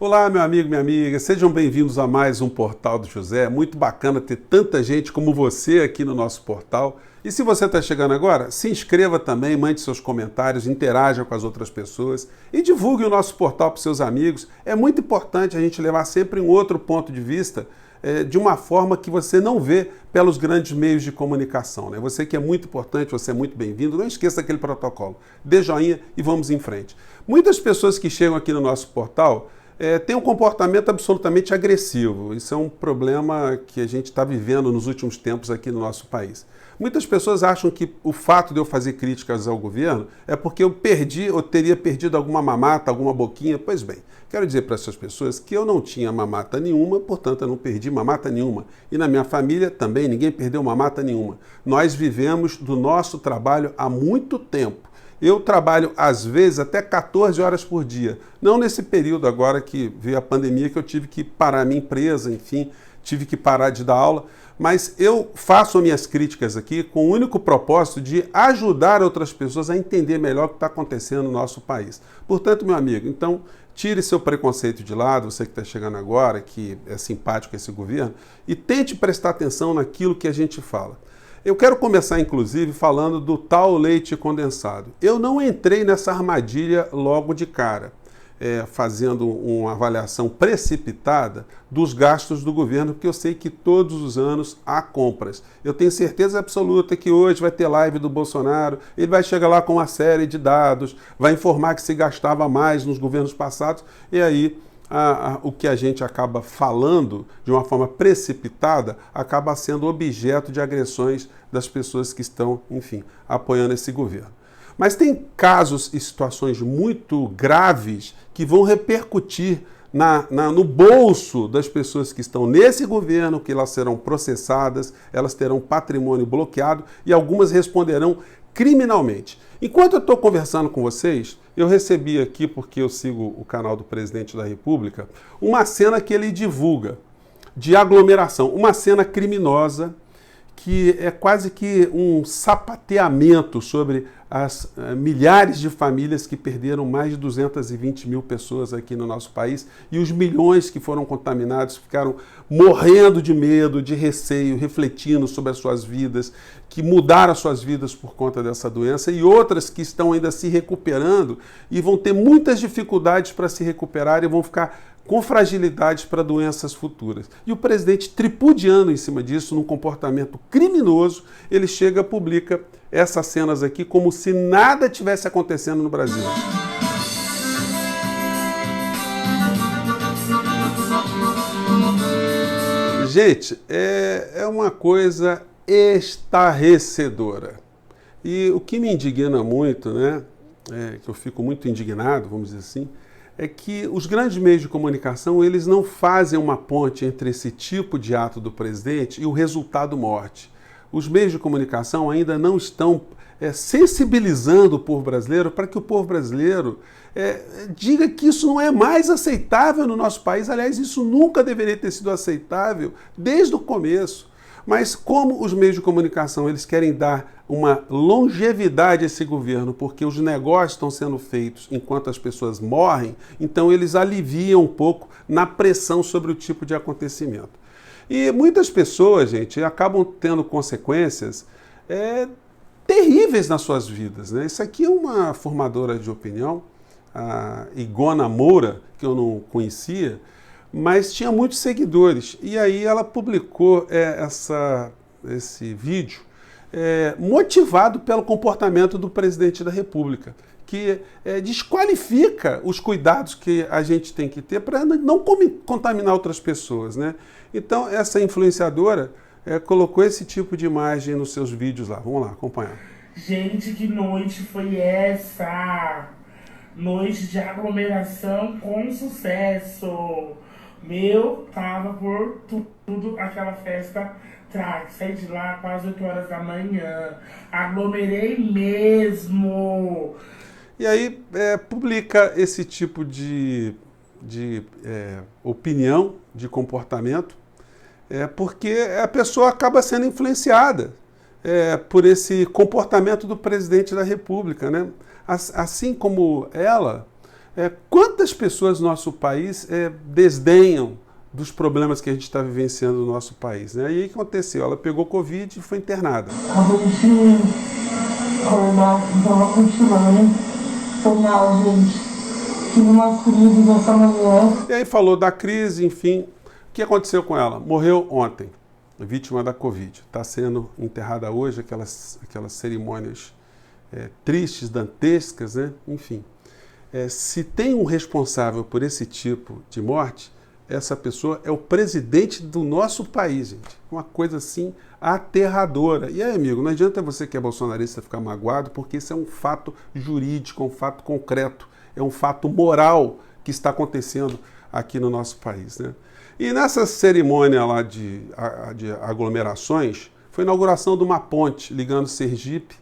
Olá, meu amigo, minha amiga, sejam bem-vindos a mais um Portal do José. Muito bacana ter tanta gente como você aqui no nosso portal. E se você está chegando agora, se inscreva também, mande seus comentários, interaja com as outras pessoas e divulgue o nosso portal para os seus amigos. É muito importante a gente levar sempre um outro ponto de vista de uma forma que você não vê pelos grandes meios de comunicação, né? Você que é muito importante, você é muito bem-vindo. Não esqueça aquele protocolo. Dê joinha e vamos em frente. Muitas pessoas que chegam aqui no nosso portal tem um comportamento absolutamente agressivo. Isso é um problema que a gente está vivendo nos últimos tempos aqui no nosso país. Muitas pessoas acham que o fato de eu fazer críticas ao governo é porque eu perdi ou teria perdido alguma mamata, alguma boquinha. Pois bem, quero dizer para essas pessoas que eu não tinha mamata nenhuma, portanto eu não perdi mamata nenhuma. E na minha família também ninguém perdeu mamata nenhuma. Nós vivemos do nosso trabalho há muito tempo. Eu trabalho, às vezes, até 14 horas por dia. Não nesse período agora que veio a pandemia, que eu tive que parar a minha empresa, enfim, tive que parar de dar aula. Mas eu faço minhas críticas aqui com o único propósito de ajudar outras pessoas a entender melhor o que está acontecendo no nosso país. Portanto, meu amigo, então, tire seu preconceito de lado, você que está chegando agora, que é simpático a esse governo, e tente prestar atenção naquilo que a gente fala. Eu quero começar, inclusive, falando do tal leite condensado. Eu não entrei nessa armadilha logo de cara, fazendo uma avaliação precipitada dos gastos do governo, porque eu sei que todos os anos há compras. Eu tenho certeza absoluta que hoje vai ter live do Bolsonaro, ele vai chegar lá com uma série de dados, vai informar que se gastava mais nos governos passados, e aí o que a gente acaba falando de uma forma precipitada acaba sendo objeto de agressões das pessoas que estão, enfim, apoiando esse governo. Mas tem casos e situações muito graves que vão repercutir no bolso das pessoas que estão nesse governo, que elas serão processadas, elas terão patrimônio bloqueado e algumas responderão criminalmente. Enquanto eu estou conversando com vocês, eu recebi aqui, porque eu sigo o canal do Presidente da República, uma cena que ele divulga de aglomeração, uma cena criminosa que é quase que um sapateamento sobre as milhares de famílias que perderam mais de 220 mil pessoas aqui no nosso país e os milhões que foram contaminados ficaram morrendo de medo, de receio, refletindo sobre as suas vidas, que mudaram as suas vidas por conta dessa doença e outras que estão ainda se recuperando e vão ter muitas dificuldades para se recuperar e vão ficar com fragilidades para doenças futuras. E o presidente, tripudiando em cima disso, num comportamento criminoso, ele chega e publica essas cenas aqui como se nada tivesse acontecendo no Brasil. Gente, é uma coisa estarrecedora. E o que me indigna muito, né, que eu fico muito indignado, vamos dizer assim, é que os grandes meios de comunicação, eles não fazem uma ponte entre esse tipo de ato do presidente e o resultado morte. Os meios de comunicação ainda não estão sensibilizando o povo brasileiro para que o povo brasileiro diga que isso não é mais aceitável no nosso país. Aliás, isso nunca deveria ter sido aceitável desde o começo. Mas como os meios de comunicação eles querem dar uma longevidade a esse governo, porque os negócios estão sendo feitos enquanto as pessoas morrem, então eles aliviam um pouco na pressão sobre o tipo de acontecimento. E muitas pessoas, gente, acabam tendo consequências terríveis nas suas vidas, né? Isso aqui é uma formadora de opinião, a Igona Moura, que eu não conhecia, mas tinha muitos seguidores. E aí ela publicou esse vídeo motivado pelo comportamento do presidente da República, que desqualifica os cuidados que a gente tem que ter para não contaminar outras pessoas, né? Então essa influenciadora colocou esse tipo de imagem nos seus vídeos lá. Vamos lá, acompanhar. Gente, que noite foi essa? Noite de aglomeração com sucesso. Meu, tava por tudo aquela festa track. Saí de lá quase 8 horas da manhã. Aglomerei mesmo. E aí publica esse tipo de opinião, de comportamento, porque a pessoa acaba sendo influenciada por esse comportamento do presidente da República, né? Assim como ela, Quantas pessoas no nosso país desdenham dos problemas que a gente está vivenciando no nosso país, né? E aí o que aconteceu? Ela pegou Covid e foi internada. A gente estava continuando, foi mal, gente. Tive uma crise dessa manhã. E aí falou da crise, enfim. O que aconteceu com ela? Morreu ontem, vítima da Covid. Está sendo enterrada hoje, aquelas cerimônias tristes, dantescas, né? Enfim. Se tem um responsável por esse tipo de morte, essa pessoa é o presidente do nosso país, gente. Uma coisa assim aterradora. E aí, amigo, não adianta você que é bolsonarista ficar magoado, porque isso é um fato jurídico, um fato concreto, é um fato moral que está acontecendo aqui no nosso país, né? E nessa cerimônia lá de aglomerações, foi a inauguração de uma ponte ligando Sergipe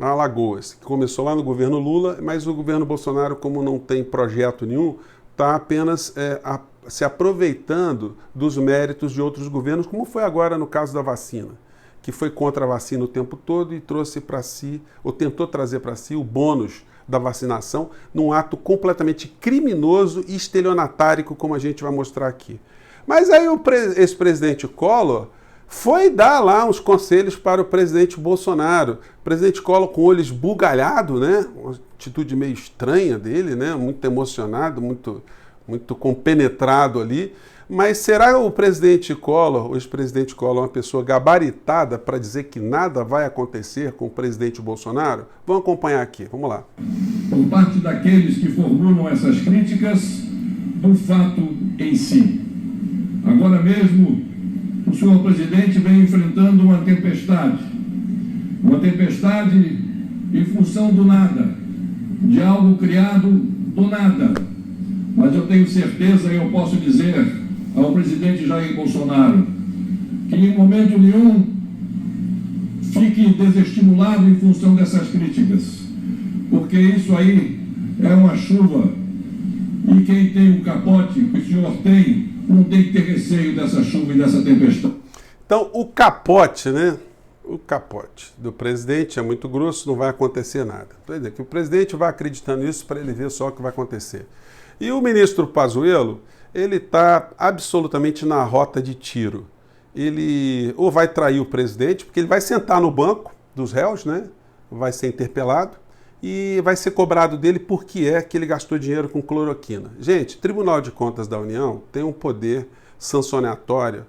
a Alagoas, que começou lá no governo Lula, mas o governo Bolsonaro, como não tem projeto nenhum, está apenas se aproveitando dos méritos de outros governos, como foi agora no caso da vacina, que foi contra a vacina o tempo todo e trouxe para si, ou tentou trazer para si, o bônus da vacinação, num ato completamente criminoso e estelionatárico, como a gente vai mostrar aqui. Mas aí o ex-presidente Collor foi dar lá uns conselhos para o presidente Bolsonaro. O presidente Collor com o olho esbugalhado, né? Uma atitude meio estranha dele, né? Muito emocionado, muito compenetrado ali. Mas será o presidente Collor, o ex-presidente Collor, uma pessoa gabaritada para dizer que nada vai acontecer com o presidente Bolsonaro? Vamos acompanhar aqui, vamos lá. Por parte daqueles que formulam essas críticas do fato em si. Agora mesmo, o senhor presidente vem enfrentando uma tempestade em função do nada, de algo criado do nada. Mas eu tenho certeza e eu posso dizer ao presidente Jair Bolsonaro que em momento nenhum fique desestimulado em função dessas críticas, porque isso aí é uma chuva e quem tem um capote que o senhor tem, não tem que ter receio dessa chuva e dessa tempestade. Então, o capote, né? O capote do presidente é muito grosso, não vai acontecer nada. Quer dizer, que o presidente vai acreditando nisso para ele ver só o que vai acontecer. E o ministro Pazuello, ele está absolutamente na rota de tiro. Ele ou vai trair o presidente, porque ele vai sentar no banco dos réus, né? Vai ser interpelado, e vai ser cobrado dele porque é que ele gastou dinheiro com cloroquina. Gente, o Tribunal de Contas da União tem um poder sancionatório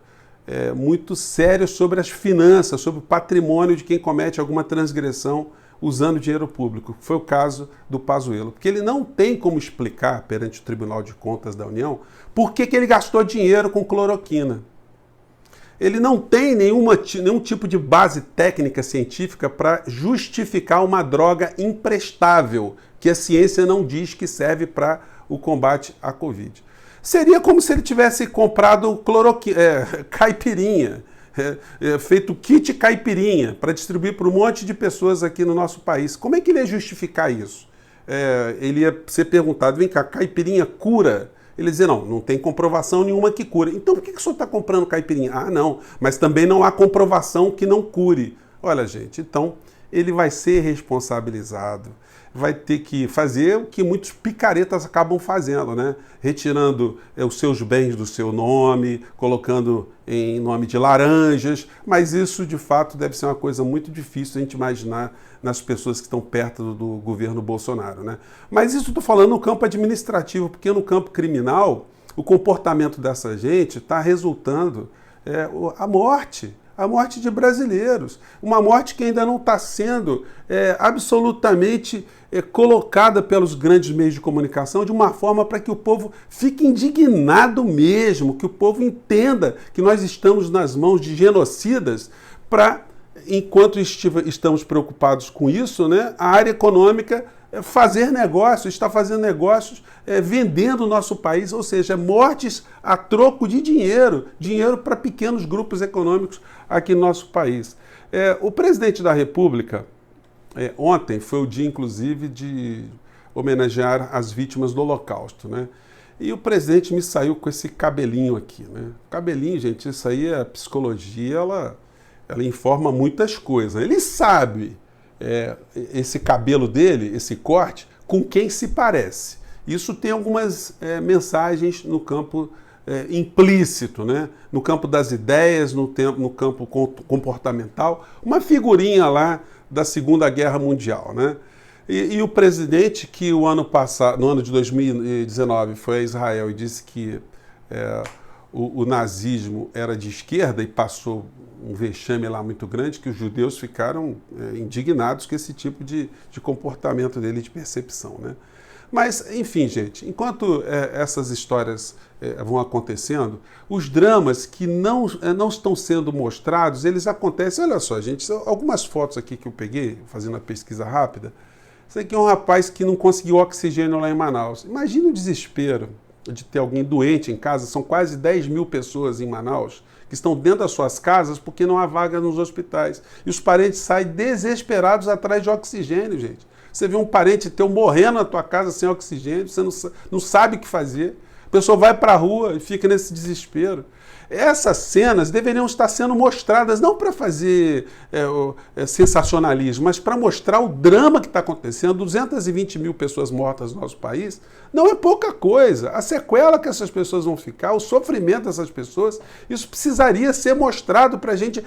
muito sério sobre as finanças, sobre o patrimônio de quem comete alguma transgressão usando dinheiro público. Foi o caso do Pazuello, porque ele não tem como explicar perante o Tribunal de Contas da União por que ele gastou dinheiro com cloroquina. Ele não tem nenhum tipo de base técnica científica para justificar uma droga imprestável, que a ciência não diz que serve para o combate à Covid. Seria como se ele tivesse comprado caipirinha, feito kit caipirinha para distribuir para um monte de pessoas aqui no nosso país. Como é que ele ia justificar isso? Ele ia ser perguntado, vem cá, caipirinha cura? Ele dizia, não tem comprovação nenhuma que cure. Então por que o senhor está comprando caipirinha? Ah, não, mas também não há comprovação que não cure. Olha, gente, então ele vai ser responsabilizado, vai ter que fazer o que muitos picaretas acabam fazendo, né? Retirando os seus bens do seu nome, colocando em nome de laranjas, mas isso de fato deve ser uma coisa muito difícil a gente imaginar nas pessoas que estão perto do governo Bolsonaro, né? Mas isso estou falando no campo administrativo, porque no campo criminal o comportamento dessa gente está resultando a morte de brasileiros, uma morte que ainda não está sendo absolutamente colocada pelos grandes meios de comunicação de uma forma para que o povo fique indignado mesmo, que o povo entenda que nós estamos nas mãos de genocidas para, enquanto estamos preocupados com isso, né, a área econômica fazer negócios, está fazendo negócios vendendo o nosso país, ou seja, mortes a troco de dinheiro para pequenos grupos econômicos aqui no nosso país. O presidente da República, ontem foi o dia, inclusive, de homenagear as vítimas do Holocausto, né? E o presidente me saiu com esse cabelinho aqui, né? Cabelinho, gente, isso aí, a psicologia, ela informa muitas coisas. Ele sabe esse cabelo dele, esse corte, com quem se parece. Isso tem algumas mensagens no campo implícito, né? No campo das ideias, no campo comportamental, uma figurinha lá da Segunda Guerra Mundial, né? E o presidente que o ano passado, no ano de 2019, foi a Israel e disse que o nazismo era de esquerda e passou um vexame lá muito grande, que os judeus ficaram indignados com esse tipo de comportamento dele, de percepção, né? Mas, enfim, gente, enquanto essas histórias vão acontecendo, os dramas que não estão sendo mostrados, eles acontecem. Olha só, gente, algumas fotos aqui que eu peguei, fazendo a pesquisa rápida. Isso aqui é um rapaz que não conseguiu oxigênio lá em Manaus. Imagina o desespero de ter alguém doente em casa. São quase 10 mil pessoas em Manaus que estão dentro das suas casas porque não há vaga nos hospitais. E os parentes saem desesperados atrás de oxigênio, gente. Você vê um parente teu morrendo na tua casa sem oxigênio, você não sabe o que fazer. A pessoa vai para a rua e fica nesse desespero. Essas cenas deveriam estar sendo mostradas, não para fazer sensacionalismo, mas para mostrar o drama que está acontecendo. 220 mil pessoas mortas no nosso país não é pouca coisa. A sequela que essas pessoas vão ficar, o sofrimento dessas pessoas, isso precisaria ser mostrado para a gente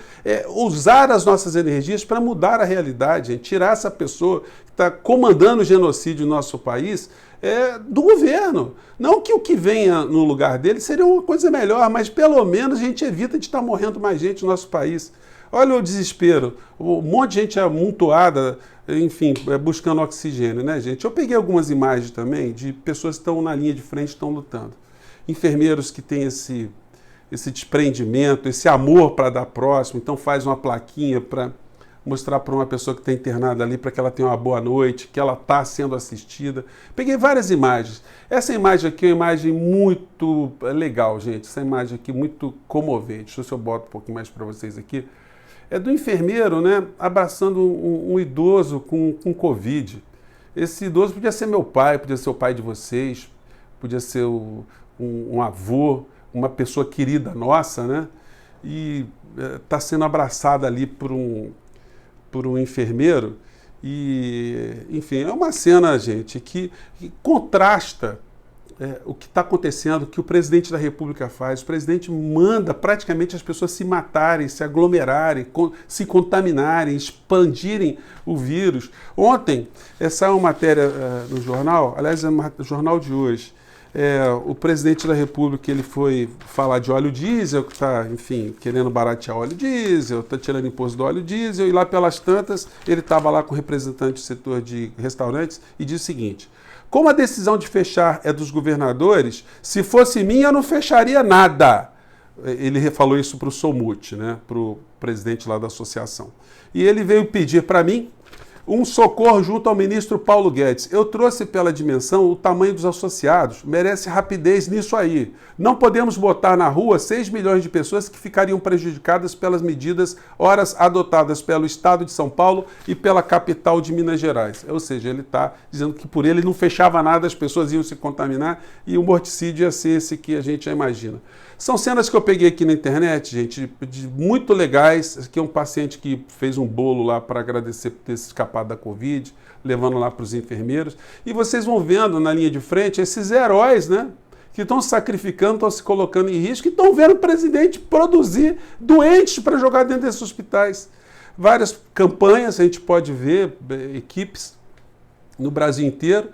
usar as nossas energias para mudar a realidade, gente. Tirar essa pessoa que está comandando o genocídio no nosso país do governo. Não que o que venha no lugar dele seria uma coisa melhor, mas pelo menos a gente evita de estar morrendo mais gente no nosso país. Olha o desespero, um monte de gente amontoada, enfim, buscando oxigênio, né, gente? Eu peguei algumas imagens também de pessoas que estão na linha de frente, estão lutando. Enfermeiros que têm esse desprendimento, esse amor para dar próximo, então faz uma plaquinha para mostrar para uma pessoa que está internada ali, para que ela tenha uma boa noite, que ela está sendo assistida. Peguei várias imagens. Essa imagem aqui é uma imagem muito legal, gente. Essa imagem aqui muito comovente. Deixa eu ver se eu boto um pouquinho mais para vocês aqui. É do enfermeiro, né, abraçando um idoso com Covid. Esse idoso podia ser meu pai, podia ser o pai de vocês, podia ser um avô, uma pessoa querida nossa, né? E está sendo abraçada ali por um enfermeiro e, enfim, é uma cena, gente, que contrasta o que está acontecendo, o que o presidente da República faz. O presidente manda praticamente as pessoas se matarem, se aglomerarem, se contaminarem, expandirem o vírus. Ontem, saiu uma matéria no jornal, aliás, é o jornal de hoje, o presidente da República ele foi falar de óleo diesel, que está, enfim, querendo baratear óleo diesel, está tirando imposto do óleo diesel, e lá pelas tantas ele estava lá com o representante do setor de restaurantes e disse o seguinte: como a decisão de fechar é dos governadores, se fosse minha eu não fecharia nada. Ele falou isso para o Somut, né, para o presidente lá da associação. E ele veio pedir para mim um socorro junto ao ministro Paulo Guedes. Eu trouxe pela dimensão o tamanho dos associados, merece rapidez nisso aí. Não podemos botar na rua 6 milhões de pessoas que ficariam prejudicadas pelas medidas horas adotadas pelo Estado de São Paulo e pela capital de Minas Gerais. Ou seja, ele está dizendo que por ele não fechava nada, as pessoas iam se contaminar e o morticídio ia ser esse que a gente já imagina. São cenas que eu peguei aqui na internet, gente, muito legais. Aqui é um paciente que fez um bolo lá para agradecer por ter se escapado da Covid, levando lá para os enfermeiros. E vocês vão vendo na linha de frente esses heróis, né, que estão se sacrificando, estão se colocando em risco, e estão vendo o presidente produzir doentes para jogar dentro desses hospitais. Várias campanhas, a gente pode ver, equipes no Brasil inteiro,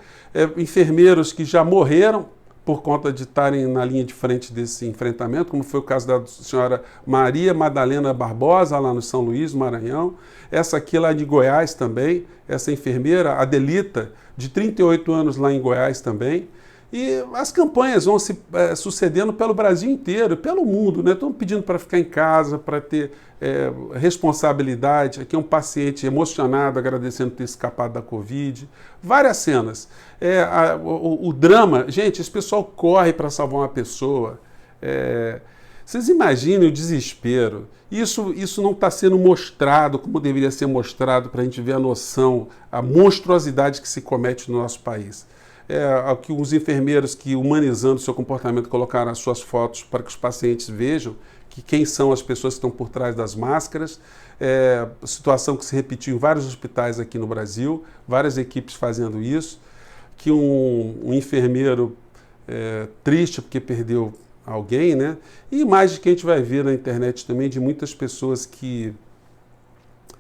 enfermeiros que já morreram por conta de estarem na linha de frente desse enfrentamento, como foi o caso da senhora Maria Madalena Barbosa, lá no São Luís, Maranhão. Essa aqui lá de Goiás também, essa enfermeira, Adelita, de 38 anos lá em Goiás também. E as campanhas vão se sucedendo pelo Brasil inteiro, pelo mundo, né? Estão pedindo para ficar em casa, para ter responsabilidade. Aqui é um paciente emocionado, agradecendo ter escapado da Covid. Várias cenas. O drama, gente, esse pessoal corre para salvar uma pessoa. Vocês imaginem o desespero. Isso não está sendo mostrado como deveria ser mostrado para a gente ver a noção, a monstruosidade que se comete no nosso país. Que os enfermeiros que, humanizando seu comportamento, colocaram as suas fotos para que os pacientes vejam quem são as pessoas que estão por trás das máscaras. Situação que se repetiu em vários hospitais aqui no Brasil, várias equipes fazendo isso. que um enfermeiro triste porque perdeu alguém, né? E imagens que a gente vai ver na internet também de muitas pessoas que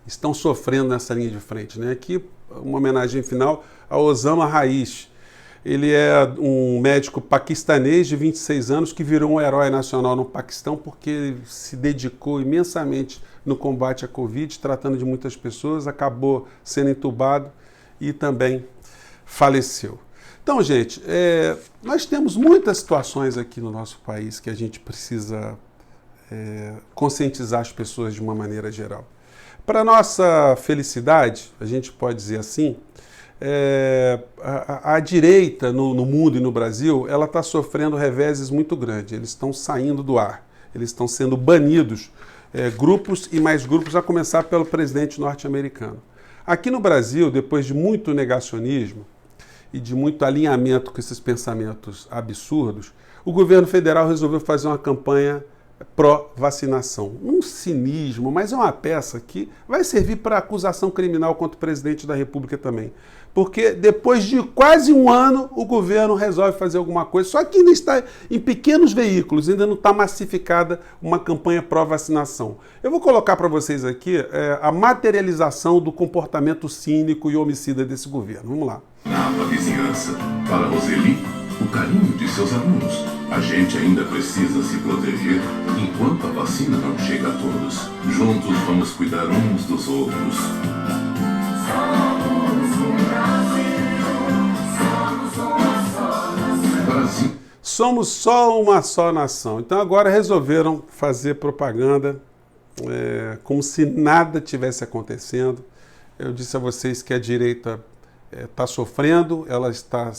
estão sofrendo nessa linha de frente, né? Aqui uma homenagem final a Osama Raiz. Ele é um médico paquistanês de 26 anos que virou um herói nacional no Paquistão porque ele se dedicou imensamente no combate à Covid, tratando de muitas pessoas, acabou sendo entubado e também faleceu. Então, gente, nós temos muitas situações aqui no nosso país que a gente precisa conscientizar as pessoas de uma maneira geral. Para nossa felicidade, a gente pode dizer assim, a direita no mundo e no Brasil, ela está sofrendo reveses muito grandes. Eles estão saindo do ar, eles estão sendo banidos, grupos e mais grupos, a começar pelo presidente norte-americano. Aqui no Brasil, depois de muito negacionismo e de muito alinhamento com esses pensamentos absurdos, o governo federal resolveu fazer uma campanha pró-vacinação. Um cinismo, mas é uma peça que vai servir para acusação criminal contra o presidente da República também. Porque depois de quase um ano, o governo resolve fazer alguma coisa, só que ainda está em pequenos veículos, ainda não está massificada uma campanha pró-vacinação. Eu vou colocar para vocês aqui a materialização do comportamento cínico e homicida desse governo. Vamos lá. Na vizinhança, para Roseli, o carinho de seus alunos. A gente ainda precisa se proteger enquanto a vacina não chega a todos. Juntos vamos cuidar uns dos outros. Brasil. Somos só uma só nação. Então agora resolveram fazer propaganda como se nada tivesse acontecendo. Eu disse a vocês que a direita está sofrendo, ela está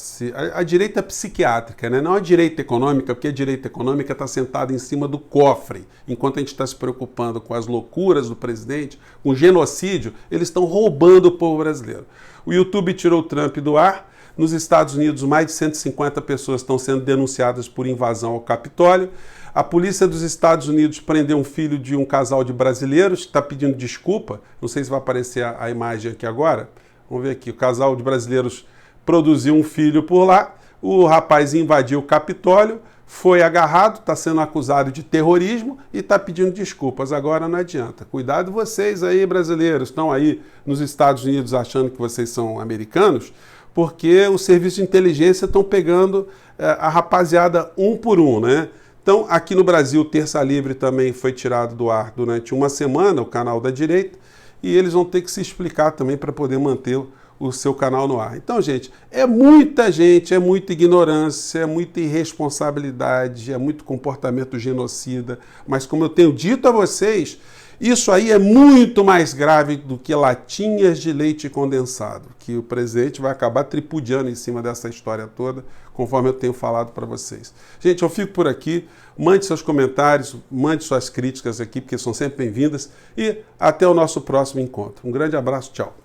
a direita psiquiátrica, né? Não a direita econômica, porque a direita econômica está sentada em cima do cofre. Enquanto a gente está se preocupando com as loucuras do presidente, com o genocídio, eles estão roubando o povo brasileiro. O YouTube tirou o Trump do ar. Nos Estados Unidos, mais de 150 pessoas estão sendo denunciadas por invasão ao Capitólio. A polícia dos Estados Unidos prendeu um filho de um casal de brasileiros que está pedindo desculpa. Não sei se vai aparecer a imagem aqui agora. Vamos ver aqui, o casal de brasileiros produziu um filho por lá, o rapaz invadiu o Capitólio, foi agarrado, está sendo acusado de terrorismo e está pedindo desculpas. Agora não adianta. Cuidado vocês aí, brasileiros, estão aí nos Estados Unidos achando que vocês são americanos, porque os serviços de inteligência estão pegando a rapaziada um por um, né? Então, aqui no Brasil, Terça Livre também foi tirado do ar durante uma semana, o canal da direita, e eles vão ter que se explicar também para poder manter o seu canal no ar. Então, gente, é muita gente, é muita ignorância, é muita irresponsabilidade, é muito comportamento genocida, mas como eu tenho dito a vocês, isso aí é muito mais grave do que latinhas de leite condensado, que o presidente vai acabar tripudiando em cima dessa história toda, conforme eu tenho falado para vocês. Gente, eu fico por aqui, mande seus comentários, mande suas críticas aqui, porque são sempre bem-vindas, e até o nosso próximo encontro. Um grande abraço, tchau.